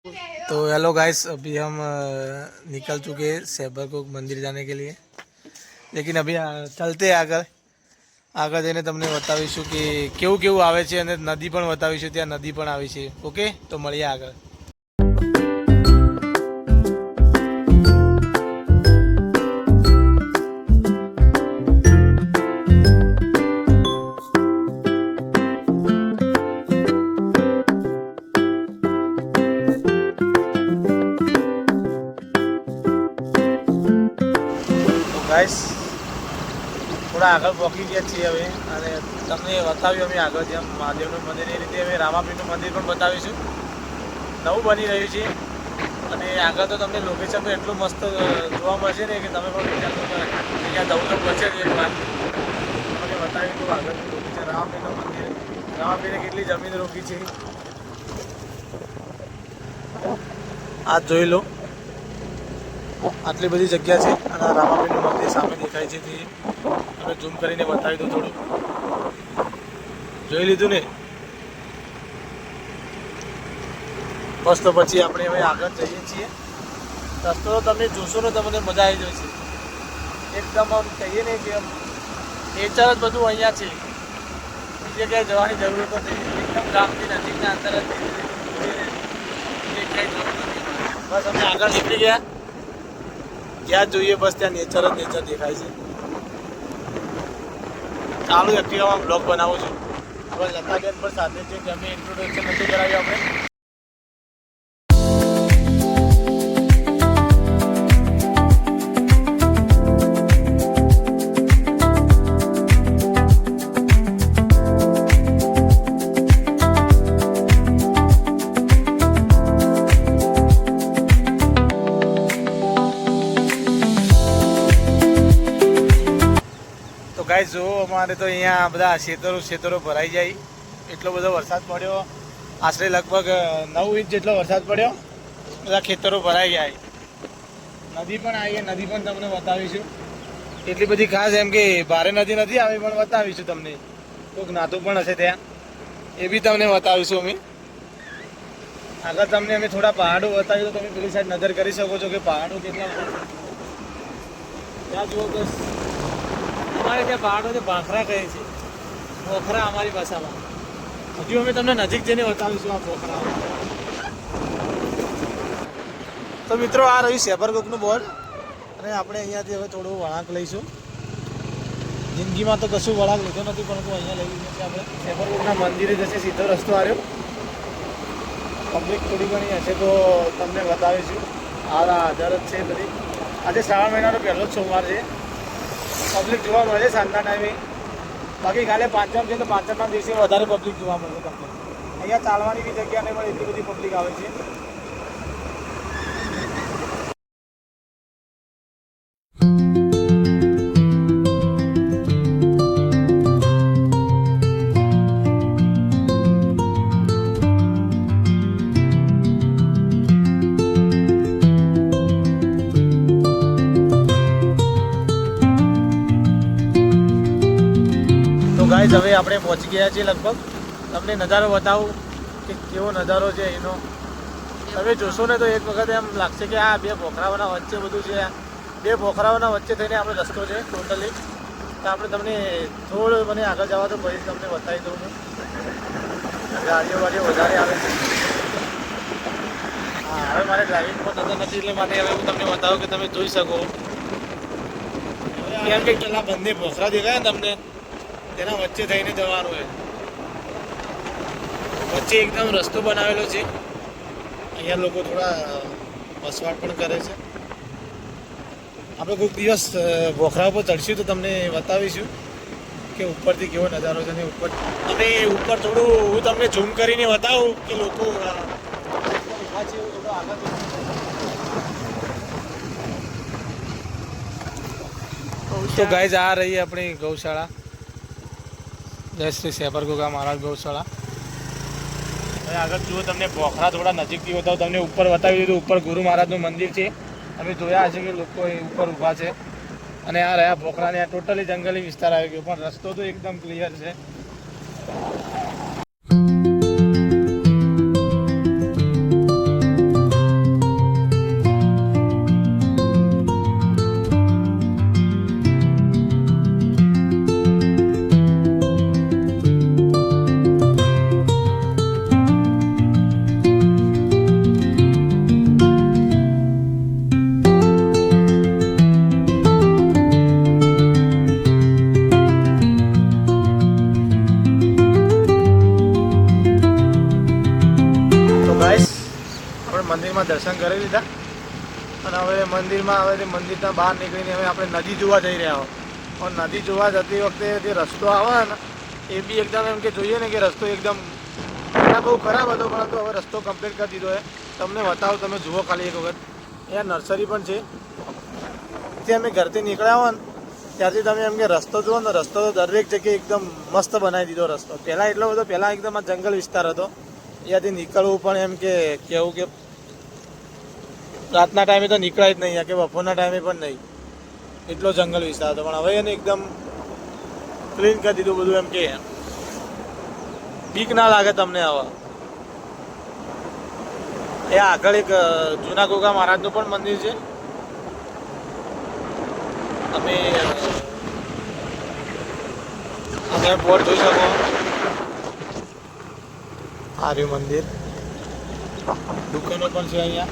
तो hello guys, अभी हम निकल चुके हैं सेबरकोक मंदिर जाने के लिए। लेकिन अभी चलते આગળ જઈને તમને બતાવીશું કે કેવું કેવું આવે છે અને નદી પણ બતાવીશું, ત્યાં નદી પણ આવી છે। ઓકે, તો મળીએ આગળ। ગાઈસ થોડા આગળ પહોંચી ગયા છીએ હવે, અને તમને બતાવ્યું અમે આગળ જેમ મહાદેવનું મંદિર એ રીતે અમે રામાપીરનું મંદિર પણ બતાવીશું। નવું બની રહ્યું છે અને આગળ તો તમને લોકેશન તો એટલું મસ્ત જોવા મળશે ને કે તમે પણ વિચારશો કે અહીંયા જવું તો પડશે જ એક વાર। તમને બતાવી દઉં આગળનું લોકેશન, રામાપીરનું મંદિર। રામાપીરે કેટલી જમીન રોકી છે આ જોઈ લો। આટલી બધી જગ્યા છે અને રામાપીરનું મંદિર સામે દેખાય છે તે અમે ઝૂમ કરીને બતાવી દઉં થોડું। જોઈ લીધું ને? બસ તો પછી આપણે હવે આગળ જઈએ છીએ। રસ્તો તો તમે જોશો ને તમને મજા આવી જશે। એકદમ આમ કહીએ ને કે નેચર જ બધું અહીંયા છે, બીજે ક્યાંય જવાની જરૂર નથી। એકદમ ગામથી નજીકના અંદર જ ક્યાંય જરૂર નથી। બસ અમે આગળ નીકળી ગયા, જ્યાં જોઈએ બસ ત્યાં નેચર જ નેચર દેખાય છે। ચાલુ એક્ટિવામાં બ્લોગ બનાવું છું। હવે લતાબેન પણ સાથે છે કે અમે ઇન્ટ્રોડક્શન નથી કરાવ્યું આપણે। ગાઈસ જો અમારે તો અહીંયા બધા ખેતરો ભરાઈ જાય એટલો બધો વરસાદ પડ્યો। આશરે લગભગ 9 ઇંચ જેટલો વરસાદ પડ્યો, બધા ખેતરો ભરાઈ ગયા। નદી પણ આવી, નદી પણ તમને બતાવીશું। એટલી બધી ખાસ એમ કે ભારે નદી નથી આવી પણ બતાવીશું તમને। કોઈક નાતું પણ હશે ત્યાં, એ બી તમને બતાવીશું અમે। આગળ તમને અમે થોડા પહાડો બતાવ્યું તો તમે પેલી સાઈડ નજર કરી શકો છો કે પહાડો કેટલા ત્યાં જુઓ। બસ અમારે ત્યાં પહાડો છે ભાખરા કહે છે, પોખરા અમારી ભાષામાં। હજુ અમે તમને નજીક જઈને બતાવીશું આ પોખરા। તો મિત્રો આ રહ્યું સેબરકોકનું બોર્ડ, અને આપણે અહીંયાથી હવે થોડું વળાંક લઈશું। જિંદગીમાં તો કશું વળાંક લીધો નથી, પરંતુ અહીંયા લઈ લીધું છે આપણે। સેબરકોકના મંદિરે જશે સીધો રસ્તો આવ્યો। પબ્લિક થોડી ઘણી હશે તો તમને બતાવીશું। હાજર જ છે બધી। આજે શ્રાવણ મહિનાનો પહેલો જ સોમવાર છે, પબ્લિક જોવા મળે સાંજના ટાઈમે। બાકી કાલે પાંચમ છે તો પાંચમના દિવસે વધારે પબ્લિક જોવા મળે તમને। અહીંયા ચાલવાની બી જગ્યા નહીં મળે એટલી બધી પબ્લિક આવે છે। ગાઈસ હવે આપણે પહોંચી ગયા છીએ લગભગ। તમને નજારો બતાવું કે કેવો નજારો છે એનો। તમે જોશો ને તો એક વખત એમ લાગશે કે આ બે પોખરાઓના વચ્ચે બધું છે। બે પોખરાઓના વચ્ચે થઈને આપણો રસ્તો છે ટોટલી। તો આપણે તમને થોડું મને આગળ જવા તો પછી તમને બતાવી દઉં છું। ગાડીઓ વધારે આવે છે। હા, હવે મારે ડ્રાઇવિંગ પણ નજર નથી એટલે માટે હવે હું તમને બતાવું કે તમે જોઈ શકો કેમ કે પેલા બંને પોખરા દેખાય ને તમને, તેના વચ્ચે થઈને જવાનું હોય। વચ્ચે એકદમ રસ્તો બનાવેલો છે। અહીંયા લોકો થોડા વસવાટ પણ કરે છે। આપણે કોઈક દિવસ પોખરા ઉપર ચડશું તો તમને બતાવીશું કે ઉપરથી કેવો નજારો છે। અને ઉપર થોડું હું તમને ઝૂમ કરીને બતાવું કે લોકો ઊભા છે એવું થોડું આગળ। તો ગાઈઝ આ રહી આપણી ગૌશાળા, જય શ્રી સેબરકોક મહારાજ ગૌશાળા। હવે આગળ જુઓ તમને પોખરા થોડા નજીકથી બતાવું। તમને ઉપર બતાવી દીધું, ઉપર ગુરુ મહારાજનું મંદિર છે। તમે જોયા હશે કે લોકો ઉપર ઊભા છે। અને આ રહ્યા પોખરાને, આ ટોટલી જંગલી વિસ્તાર આવી ગયો, પણ રસ્તો તો એકદમ ક્લિયર છે। આપણે મંદિરમાં દર્શન કરી લીધા અને હવે મંદિરના બહાર નીકળીને હવે આપણે નદી જોવા જઈ રહ્યા હો. અને નદી જોવા જતી વખતે જે રસ્તો આવે ને એ બી એકદમ એમ કે જોઈએ ને કે રસ્તો એકદમ બહુ ખરાબ હતો, પરંતુ હવે રસ્તો કમ્પ્લીટ કરી દીધો છે. તમને બતાવો, તમે જુઓ ખાલી એક વખત. અહીંયા નર્સરી પણ છે. જે અમે ઘરથી નીકળ્યા હોય ને ત્યારથી તમે એમ કે રસ્તો જુઓ ને, રસ્તો તો દરેક જગ્યાએ એકદમ મસ્ત બનાવી દીધો રસ્તો. પહેલાં એટલો બધો, પહેલાં એકદમ આ જંગલ વિસ્તાર હતો. અહીંયાથી નીકળવું પણ એમ કે કેવું કે રાતના ટાઈમે તો નીકળાય જ નહીં, કે બપોરના ટાઈમે પણ નહીં, એટલો જંગલ વિસ્તાર હતો. પણ હવે એને એકદમ ક્લીન કરી દીધું બધું, એમ કે બીક ના લાગે તમને. હવે એ આગળ એક જૂના ગોગા મહારાજનું પણ મંદિર છે. તમે બોર્ડ જોઈ શકો. આ રહ્યું મંદિર, દુકાનો પણ છે અહીંયા.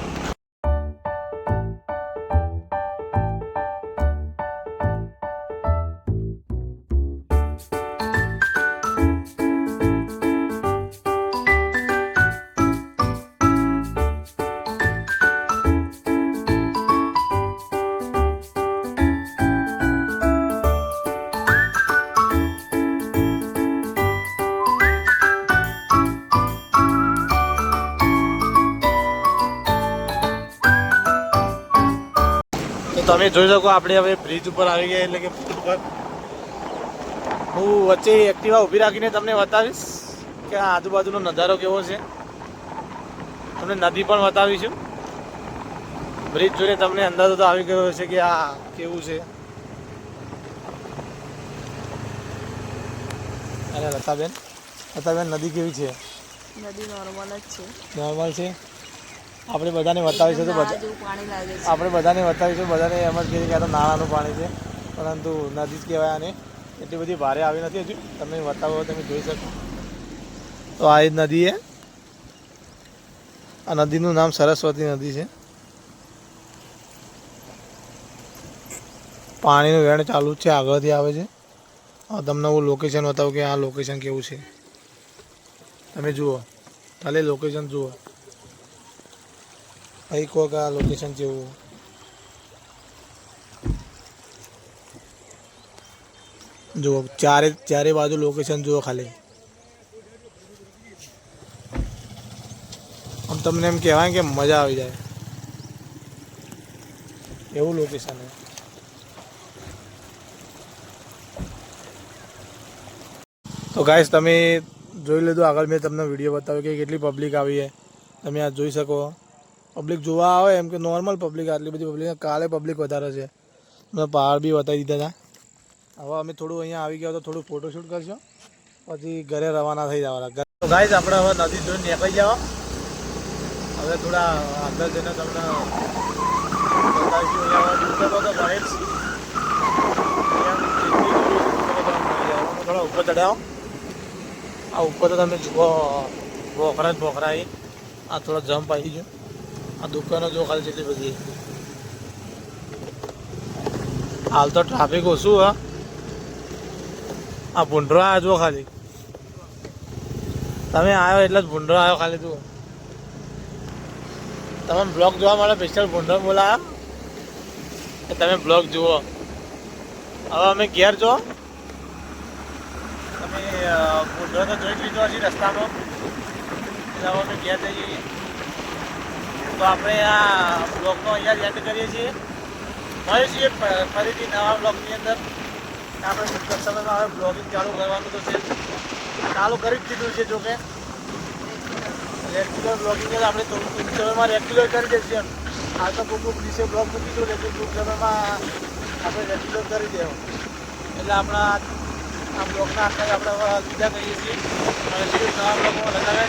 તમે જોઈ શકો આપણે હવે બ્રિજ ઉપર આવી ગયા, એટલે કે પુલ પર. હું વચ્ચે એક્ટિવા ઊભી રાખીને તમને બતાવીશ કે આ આજુબાજુનો નજારો કેવો છે. તમને નદી પણ બતાવીશું. બ્રિજ જોઈને તમને અંદાજો તો આવી ગયો છે કે આ કેવું છે. અરે લતાબેન, નદી કેવી છે? નદી નોર્મલ જ છે. નોર્મલ છે. આપણે બધાને બતાવીશું તો આપણે બધાને બતાવીશું. બધાને એમ જ કહીએ કે આ તો નાળાનું પાણી છે, પરંતુ નદી જ કહેવાય આને. એટલી બધી ભારે આવી નથી હજુ. તમે બતાવો, તમે જોઈ શકો. તો આ જ નદી છે. આ નદીનું નામ સરસ્વતી નદી છે. પાણીનું વહેણ ચાલુ જ છે, આગળથી આવે છે. હવે તમને હું લોકેશન બતાવું કે આ લોકેશન કેવું છે. તમે જુઓ, ખાલી લોકેશન જુઓ. અહીં કહો કે આ લોકેશન જેવું. જુઓ, ચારે બાજુ લોકેશન જુઓ ખાલી. આમ તમને એમ કહેવાય કે મજા આવી જાય એવું લોકેશન છે. તો ગાઈસ, તમે જોઈ લીધું. આગળ મેં તમને વિડીયો બતાવ્યો કે કેટલી પબ્લિક આવી છે. તમે આ જોઈ શકો. પબ્લિક જોવા આવે એમ કે નોર્મલ પબ્લિક, આટલી બધી પબ્લિક. કાલે પબ્લિક વધારે છે. મેં પહાડ બી બતાવી દીધા હતા. હવે અમે થોડું અહીંયા આવી ગયા તો થોડું ફોટોશૂટ કરશો, પછી ઘરે રવાના થઈ જવાના. તો ગાઈસ, આપણે હવે નદી જોઈને નીકળી જાઓ. હવે થોડા આગળ જઈને તમને બતાવીશું. અહીંયા તો ઘરે જ થોડા ઉપર ચડાવો. આ ઉપર તો તમે જુઓ, બોખરા જ બોખરા. આ થોડા જમ્પ આવી ગયો. આ દુકાનો જો ખાલી જેટલી બધી. હાલ તો ટ્રાફિક ઓછું. હા, આ ભૂંડરો આવ્યો જુઓ ખાલી. તમે આવ્યો એટલે જ ભૂંડરો આવ્યો ખાલી. જુઓ, તમે બ્લોગ જોવા મળે, સ્પેશિયલ ભૂંડરો બોલાવ્યો કે તમે બ્લોગ જુઓ. હવે અમે ઘેર જો, તમે ભૂંડરો તો જોઈ લીધો હશે રસ્તામાં, એટલે હવે અમે ઘેર જઈએ. તો આપણે આ બ્લોગનો અહીંયા જ એન્ડ કરીએ છીએ. મળીએ ફરીથી નવા બ્લોગની અંદર. આપણે ટૂંક સમયમાં હવે બ્લોગિંગ ચાલુ કરવાનું તો છે, ચાલુ કરી જ દીધું છે. જોકે રેગ્યુલર બ્લોગિંગ આપણે ટૂંક સમયમાં રેગ્યુલર કરી દઈશું. એમ હાલ તો કોઈક દિવસે બ્લોગ મૂકી દો, એટલે ટૂંક સમયમાં આપણે રેગ્યુલર કરી દેવું. એટલે આપણા આ બ્લોગના આખા આપણે બીજા કહીએ છીએ. નવા બ્લોગમાં લગાવે.